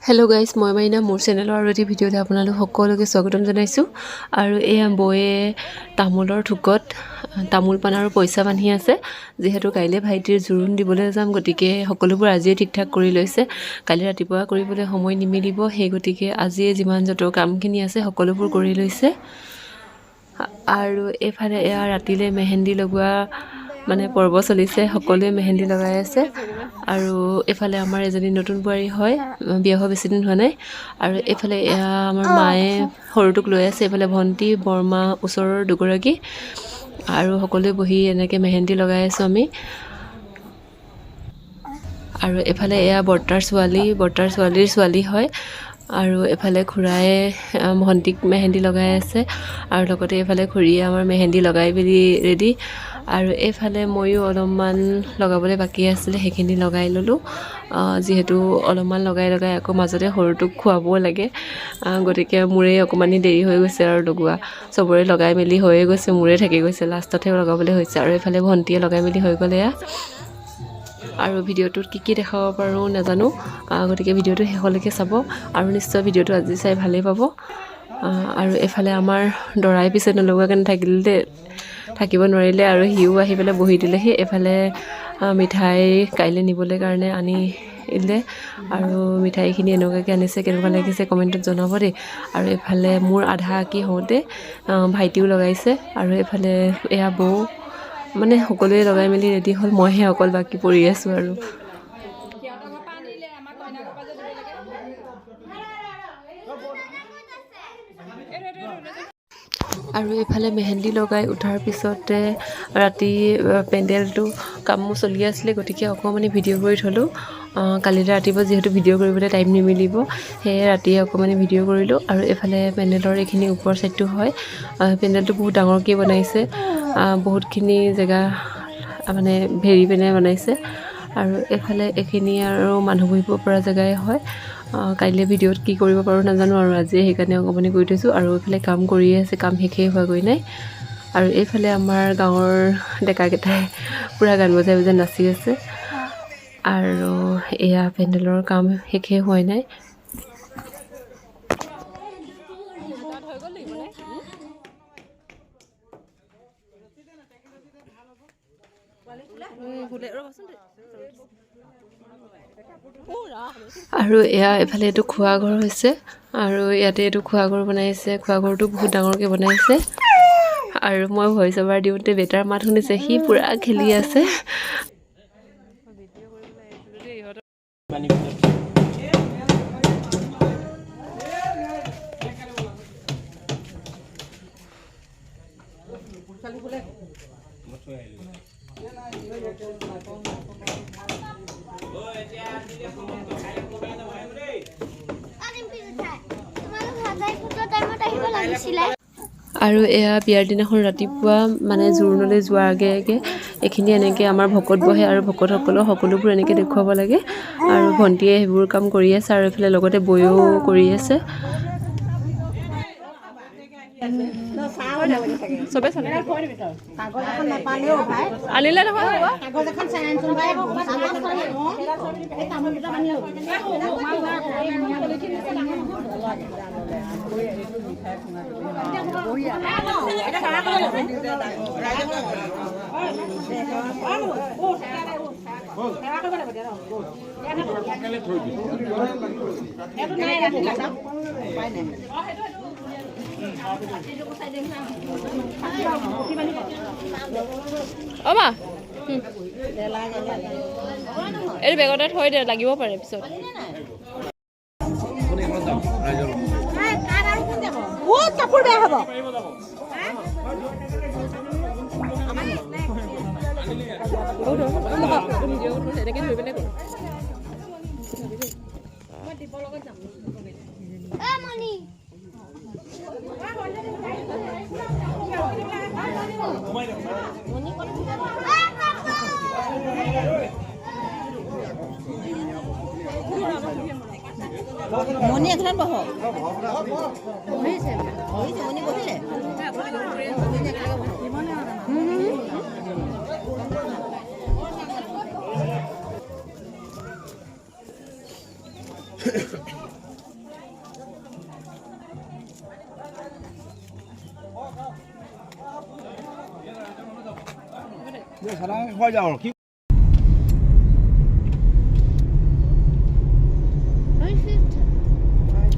hello guys मैं माइना मोर channel और एटी भिडिओ आपनालोक सकलोके स्वागतम जनाइछु और एया बये तामुलर ठुकत तामुल पान और पैसा बांधि आछे जेहेतु काइले भाइटिर जुरुन दिबले जाम गतिके सकलोबोर आजिए ठीक ठाक करि लैसे काली रातिपुवा करिबले समय निमिलिब हे गतिके आजिए जिमान जतो कामखिनि आछे सकलोबोर करि लैसे और एफाले एया रातिले मेहेंदी लगुवा माने पर्व चलिसे सकलोए मेहेंदी लगाय आछे और एफाले आमार एजनी नतुन बुआरी हय बिया होৱা बेছি दिन होৱা নাই और एफाले आमार माये हरुटुक লৈ আছে एफाले भंटी बर्मा उसৰৰ दुगराकी और सकलोए बहि এনেকে मेहेंदी लगाय आछो आमी और एफाले एया बर्तार स्वालीर स्वाली हय और एफाले खुराए भंटीक मेहेंदी लगाय आछे और लगते एफाले खुरिए आमार मेहेंदी लगाय बिली रेडी और एफाले मयो अलपमान लगाबले बाकी आছিলে हेखिनि लगाय ललो जेहेतु अलपमान लगाय लगाय আকৌ মাজতে हरुटुक खुवाबो লাগে গতিকে মুৰে অকমানি দেৰি হৈ গৈছে আৰু লগোৱা সবৰে লগাই মেলি হৈ গৈছে মুৰে থাকি গৈছে লাষ্টতে লগাবলে হৈছে আৰু এফালে ভন্টিয়ে লগাই মেলি হৈ গলে আৰু ভিডিওটোত কি দেখাব পাৰো নাজানো গতিকে ভিডিওটো শেষলৈকে চাব আৰু নিশ্চয় ভিডিওটো আজি চাই ভালেই পাব আৰু এফালে আমাৰ দৰাই পিছে নলগা কেন থাকিলে থাকিব নোৱাৰিলে আৰু হিউ আহি পেলাই বহি দিলেহি এফালে মিঠাই কাইলে নিবলে কাৰণে আনি ইলে আৰু মিঠাইখিনি এনেকুৱাকে আনিছে কেনেকুৱা লাগিছে কমেন্টত জনাব দে আৰু এফালে মোৰ আধা কি হওঁতে ভাইটিও লগাইছে আৰু এফালে এয়া বৌ মানে সকলোৱে লগাই মেলি ৰেডি হল মইহে অকল বাকি পৰি আছো আৰু এফালে মেহেন্দি লগাই উঠাৰ পিছতে ৰাতি পেন্ডেলটো কামো চলি আছিল গতিকে অকমানি ভিডিও কৰি থলো কালি ৰাতিপুৱা যেহেতু ভিডিও কৰিবলৈ টাইম নিমিলিব হে ৰাতি অকমানি ভিডিও কৰিলো আৰু এফালে পেন্ডেলৰ এখিনি ওপৰ সাইডটো হয় পেন্ডেলটো বহুত ডাঙৰকৈ বনাইছে বহুতখিনি জায়গা মানে ভেৰি পেনে বনাইছে আৰু এফালে এখিনি আৰু মানুহ বহিব পৰা জায়গায় হয় কাইলে ভিডিওত কি কৰিব পাৰো নাজানো আৰু আজি হেকানে অকমানি কৰি থৈছো আৰু এফালে কাম কৰি আছে কাম হেখে হোৱা গৈ নাই আৰু এফালে আমাৰ গাঁৱৰ ডেকা কেটাই পুৰা গান বজাই বজাই নাচি আছে আৰু এয়া পেন্ডেলৰ কাম হেখে হোৱা নাই আৰু এয়া এফালে এটো খোৱা ঘৰ হৈছে আৰু ইয়াতে এটো খোৱা ঘৰ বনাইছে খোৱা ঘৰটো বহুত ডাঙৰকৈ বনাইছে আৰু মই ভইচ ওভাৰ দিওতে বেটাৰ মাত শুনিছে হি পুৰা খেলি আছে আৰু এয়া বিয়াৰ দিনাখন ৰাতিপুৱা মানে জোৰণলৈ যোৱাৰ আগে আগে এখিনি এনেকে আমাৰ ভকত বহে আৰু ভকতসকলৰ সকলোবোৰ এনেকে দেখুৱাব লাগে আৰু ভন্টিয়ে হেবোৰ কাম কৰি আছে আৰু এফালে লগতে বয়ও কৰি আছে সবে চলে কাগজ এখন নাপালেও ভাই আনিলে নহয় হ'ব কাগজ এখন চাই আনচোন ভাই এই তামোল দুটা বানি হ'ব অমা এই বেগতে থৈ দে লাগিব পাৰে পিছত ও কাপোৰ বেয়া হ'ব মনি এখন বহ মনি বহিলে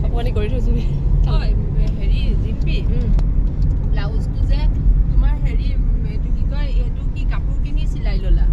অকণমানি কৰি থৈছো হেৰি জিম্পি ব্লাউজটো যে তোমাৰ হেৰি এইটো কি কয় এইটো কি কাপোৰ কিনি চিলাই ল'লা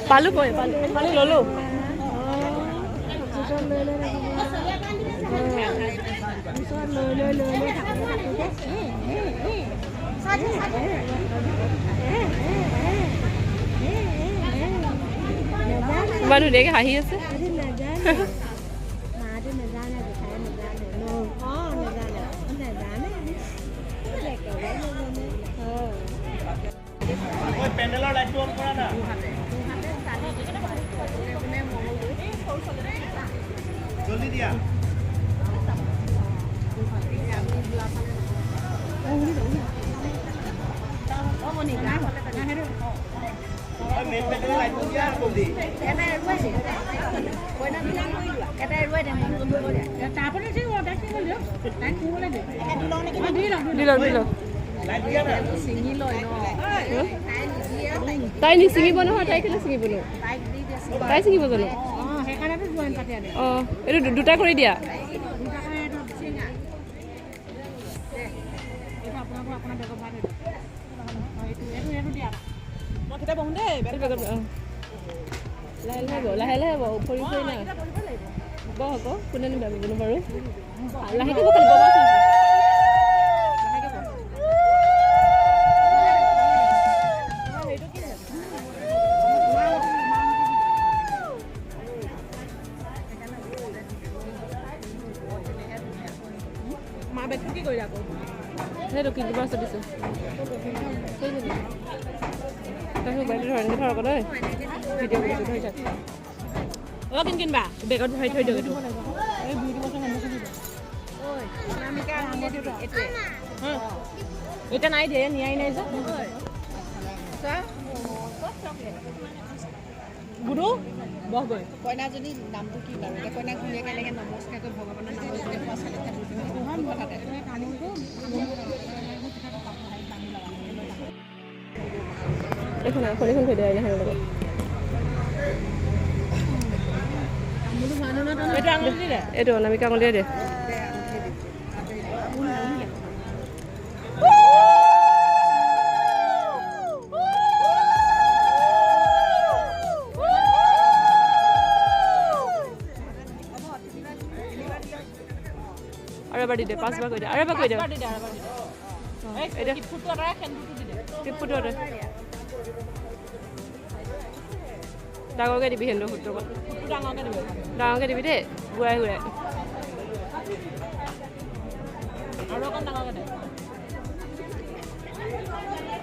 পালো পানী ললো ইমান ধুনীয়াকে হাঁহি আছে পেন্ডেলৰ লাইটটো অন কৰা না জলদি দিয়া মেইন পেন্ডেলৰ লাইটটো দিয়া জলদি তাই নিচিঙিব নহয় তাই কেলে ছিঙিব নো তাই ছিঙিব জানো অঁ এইটো দুটা কৰি দিয়া লাহে লাহে হ'ব ফুৰি ফুৰি নাই হ'ব হ'ব কোনে নিবাবি জানো বাৰু লাহেকৈ সেইটো কি কিবা আছে দিছোঁ তাই মোবাইলটো ধৰণকৈ ধৰক দেই ভিডিঅ' কৰিছোঁ ধৰি থাক অলপ কিনিবা বেগত ভৰাই থৈ দিয়ক এইটো এতিয়া নাই দিয়ে নিয়াই নাই যে গুৰু বহগৈ কইনাজনী নামটো কি বাৰু এতিয়া কইনাক ধুনীয়াকৈ এনেকৈ নমস্কাৰ কৰি ভগৱানৰ নামত দেখুওৱা ছোৱালী এইখন খনিখন থৈ দিয়া লগত এইটো আঙুলি দিলে এইটো অনামিকা আঙুলিয়ে দে আৰু এবাৰ দি দে 5 বাৰ কৈ দে আৰু এবাৰ কৈ দে এই ফুটটো আঁতৰাই সেন্দুৰটো দি দে টিপুটো দে ডাঙৰকৈ দিবি সেন্দুৰ ফুটটো ফুটটো ডাঙৰকৈ দিবি ডাঙৰকৈ দিবি দেই ঘূৰাই ঘূৰাই আৰু অকণ ডাঙৰকৈ দে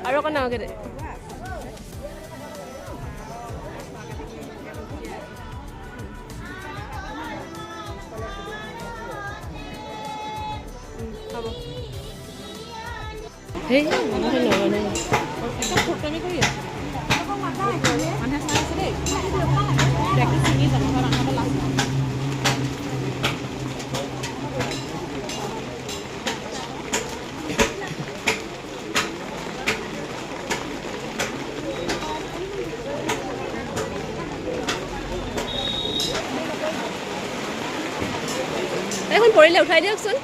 আৰু অকণ ডাঙৰকৈ দে হ'ব সেই নবনে একদম ফটোমি কৰি আছে মানুহে চাই আছে দেই প্ৰেক্টিচ চিঙি যাব মানুহৰ লাষ্ট এখন পৰিলে উঠাই দিয়কচোন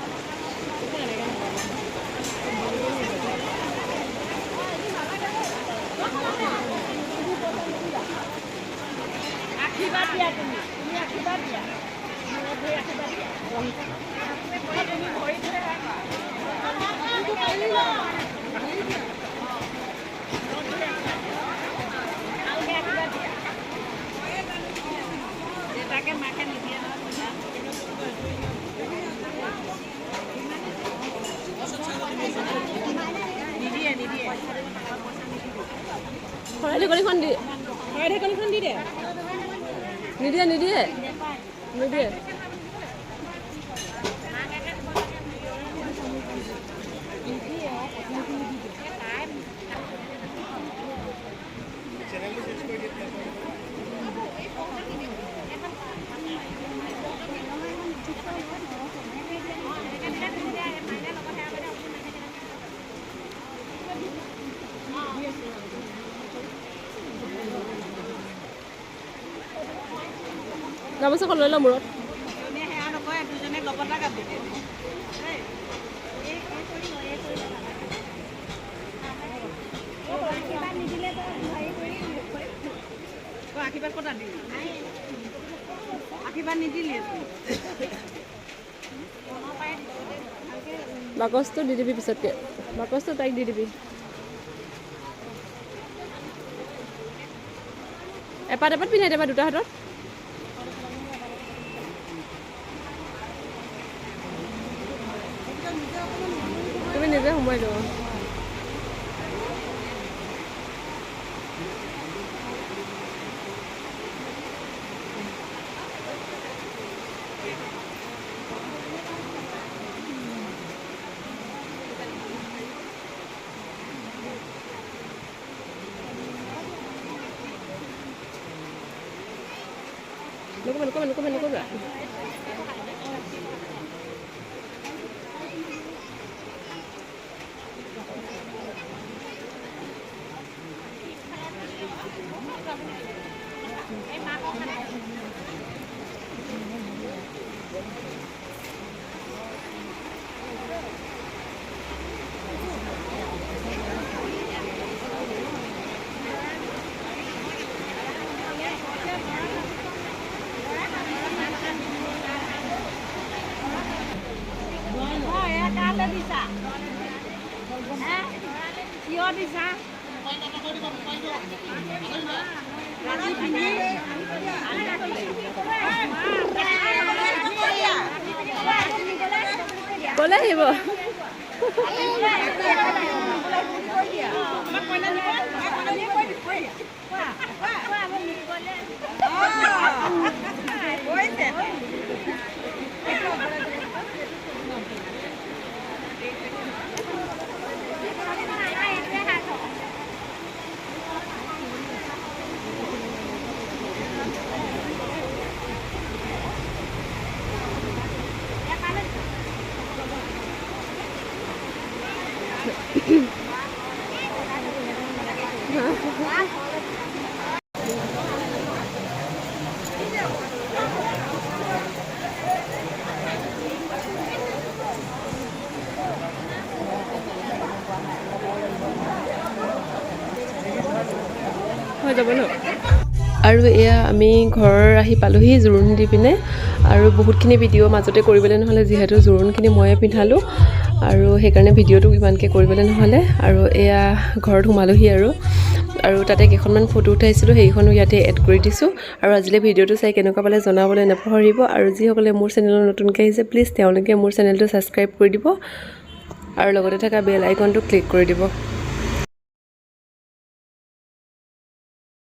আশীৰ্বাদ দিয়া তুমি আশীৰ্বাদ দিয়া আশীৰ্বাদ দিয়া তুমি ভৰি ধৰে দেউতাকে মাকে নিদিয়ে নিদিয়ে নিদিয়ে শৰাই ঢেকনিখন দি শৰাই ঢেকনিখন দি দে নিদিয়ে নিদিয়ে নিদিয়ে গামোচাখন লৈ ল মূৰত সেয়া নকয় দুজনে লগতে গাবি আশীৰ্বাদ ক'ত আনিলি আশীৰ্বাদ নিদিলি বাকচটো দি দিবি পিছতকৈ বাকচটো তাইক দি দিবি এপাত এপাত পিন্ধাই দেবা দুটা হাতত তুমি নিজে সোমাই যাব নকবা ক'লে আহিব যাব ন আৰু এয়া আমি ঘৰ আহি পালোহি জোৰোণ দি পিনে আৰু বহুতখিনি ভিডিঅ' মাজতে কৰিবলৈ নহ'লে যিহেতু জোৰোণখিনি ময়ে পিন্ধালোঁ আৰু সেইকাৰণে ভিডিঅ'টো ইমানকৈ কৰিবলৈ নহ'লে আৰু এয়া ঘৰত সোমালোহি আৰু তাতে কেইখনমান ফটো উঠাইছিলোঁ সেইখনো ইয়াতে এড কৰি দিছোঁ আৰু আজিলৈ ভিডিঅ'টো চাই কেনেকুৱা পালে জনাবলৈ নাপাহৰিব আৰু যিসকলে মোৰ চেনেলত নতুনকৈ আহিছে প্লিজ তেওঁলোকে মোৰ চেনেলটো ছাবস্ক্ৰাইব কৰি দিব আৰু লগতে থকা বেল আইকনটো ক্লিক কৰি দিব